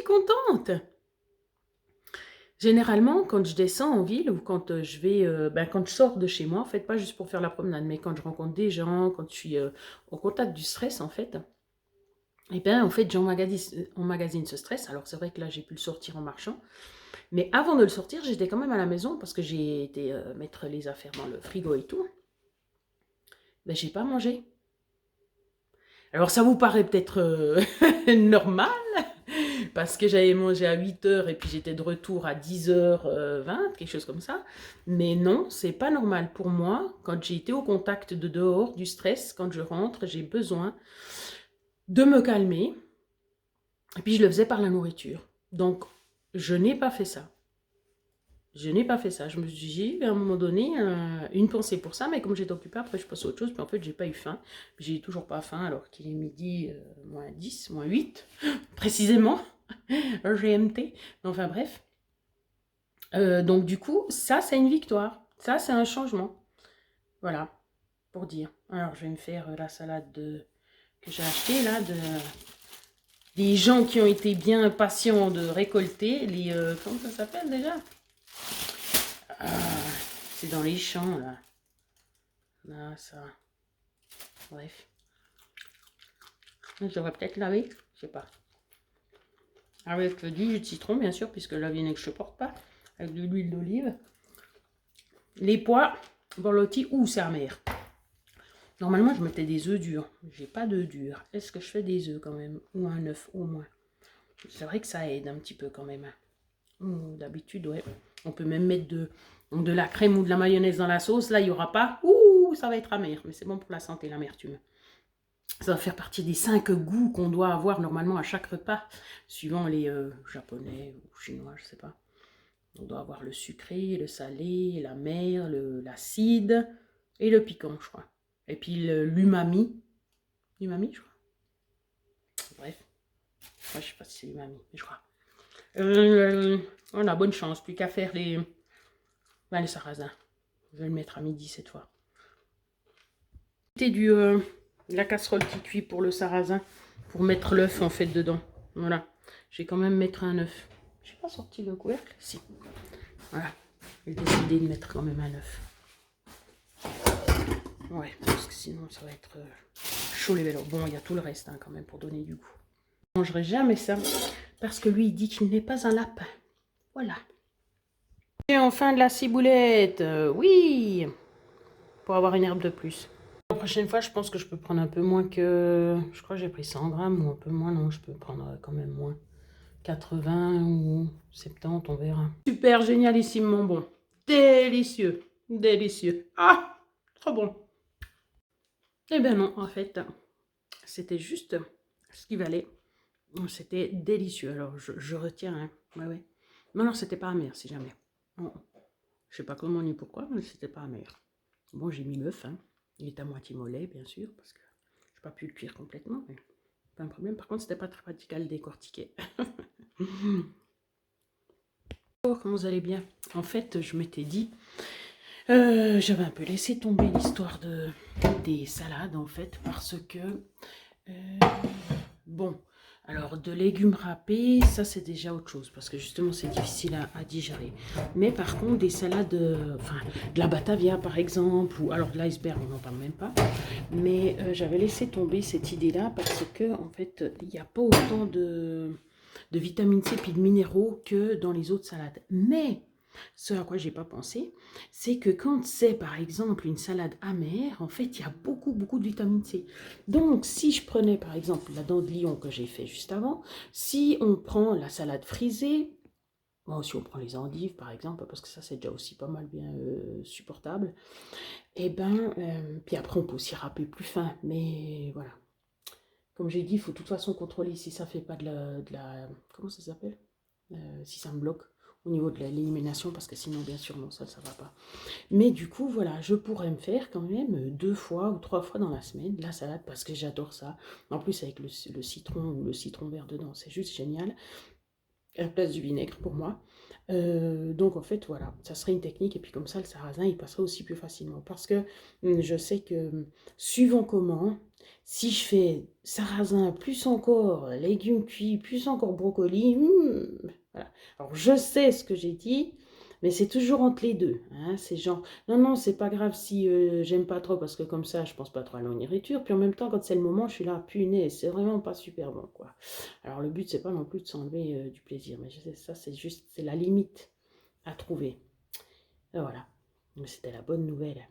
contente. Généralement, quand je descends en ville ou quand je vais, quand je sors de chez moi, en fait, pas juste pour faire la promenade, mais quand je rencontre des gens, quand je suis au contact du stress, en fait, et bien, en fait, j'emmagasine ce stress. Alors, c'est vrai que là, j'ai pu le sortir en marchant, mais avant de le sortir, j'étais quand même à la maison parce que j'ai été mettre les affaires dans le frigo et tout. Ben, j'ai pas mangé. Alors, ça vous paraît peut-être normal, parce que j'avais mangé à 8h et puis j'étais de retour à 10h20, quelque chose comme ça. Mais non, c'est pas normal pour moi. Quand j'ai été au contact de dehors, du stress, quand je rentre, j'ai besoin de me calmer. Et puis je le faisais par la nourriture. Donc, je n'ai pas fait ça. Je n'ai pas fait ça. Je me suis dit, à un moment donné, une pensée pour ça, mais comme j'étais occupée, après je passe à autre chose. Puis en fait, j'ai pas eu faim. J'ai toujours pas faim alors qu'il est midi moins 10, moins 8, précisément. GMT. Enfin bref. Donc du coup, ça c'est une victoire. Ça c'est un changement. Voilà, pour dire. Alors je vais me faire la salade que j'ai achetée là, des gens qui ont été bien patients de récolter. Comment ça s'appelle déjà? Ah, c'est dans les champs là. Là, ça. Bref. Je devrais peut-être laver. Je sais pas. Avec du jus de citron bien sûr, puisque la vinaigre je ne porte pas. Avec de l'huile d'olive. Les pois, borlotti ou sa mère. Normalement, je mettais des œufs durs. J'ai pas d'œufs durs. Est-ce que je fais des œufs quand même? Ou un œuf au moins. C'est vrai que ça aide un petit peu quand même. D'habitude, ouais. On peut même mettre de la crème ou de la mayonnaise dans la sauce. Là, il n'y aura pas. Ouh, ça va être amer. Mais c'est bon pour la santé, l'amertume. Ça va faire partie des 5 goûts qu'on doit avoir normalement à chaque repas. Suivant les japonais ou chinois, je sais pas. On doit avoir le sucré, le salé, l'amer, l'acide et le piquant, je crois. Et puis l'umami. L'umami, je crois. Bref. Moi, je sais pas si c'est l'umami, mais je crois. On a bonne chance. Plus qu'à faire les sarrasins. Je vais le mettre à midi cette fois. C'était la casserole qui cuit pour le sarrasin. Pour mettre l'œuf en fait dedans. Voilà. Je vais quand même mettre un œuf. Je n'ai pas sorti le couvercle. Si. Voilà. J'ai décidé de mettre quand même un œuf. Ouais, parce que sinon ça va être chaud les vélos. Bon, il y a tout le reste hein, quand même pour donner du goût. Je ne mangerai jamais ça parce que lui il dit qu'il n'est pas un lapin. Voilà. Et enfin de la ciboulette. Oui, pour avoir une herbe de plus. La prochaine fois, je pense que je peux prendre un peu moins que... Je crois que j'ai pris 100 grammes ou un peu moins. Non, je peux prendre quand même moins. 80 ou 70, on verra. Super génialissime, mon bon. Délicieux. Délicieux. Ah, trop bon. Eh bien non, en fait, c'était juste ce qu'il valait. C'était délicieux. Alors, je retiens. Hein. Ouais, ouais. Mais non, c'était pas amer, si jamais. Bon, je sais pas comment ni pourquoi, mais c'était pas amer. Bon, j'ai mis l'œuf. Hein. Il est à moitié mollet, bien sûr, parce que je n'ai pas pu le cuire complètement. Mais pas un problème. Par contre, c'était pas très pratique à le décortiquer. Comment vous allez bien? En fait, je m'étais dit... j'avais un peu laissé tomber l'histoire des salades, en fait, parce que... bon... Alors, de légumes râpés, ça c'est déjà autre chose, parce que justement c'est difficile à digérer. Mais par contre, des salades, enfin, de la batavia par exemple, ou alors de l'iceberg, on n'en parle même pas. Mais j'avais laissé tomber cette idée-là, parce que, en fait, il n'y a pas autant de vitamine C et de minéraux que dans les autres salades. Mais, ce à quoi j'ai pas pensé, c'est que quand c'est par exemple une salade amère, en fait, il y a beaucoup de vitamine C. Donc, si je prenais par exemple la dent de lion que j'ai fait juste avant, si on prend la salade frisée, bon, si on prend les endives par exemple, parce que ça c'est déjà aussi pas mal bien supportable, et ben, puis après on peut aussi râper plus fin, mais voilà. Comme j'ai dit, il faut de toute façon contrôler si ça fait pas de la comment ça s'appelle? Si ça me bloque au niveau de l'élimination, parce que sinon, bien sûr, non, ça va pas. Mais du coup, voilà, je pourrais me faire quand même 2 fois ou 3 fois dans la semaine de la salade, parce que j'adore ça. En plus, avec le citron ou le citron vert dedans, c'est juste génial. à la place du vinaigre pour moi. Donc en fait voilà, ça serait une technique et puis comme ça le sarrasin il passerait aussi plus facilement parce que je sais que suivant comment, si je fais sarrasin plus encore légumes cuits plus encore brocoli, voilà. Alors je sais ce que j'ai dit, mais c'est toujours entre les deux, hein, c'est genre non non c'est pas grave si j'aime pas trop parce que comme ça je pense pas trop à la nourriture, puis en même temps quand c'est le moment je suis là punaise c'est vraiment pas super bon quoi. Alors le but c'est pas non plus de s'enlever du plaisir, mais je sais, ça c'est juste c'est la limite à trouver. Et voilà, c'était la bonne nouvelle.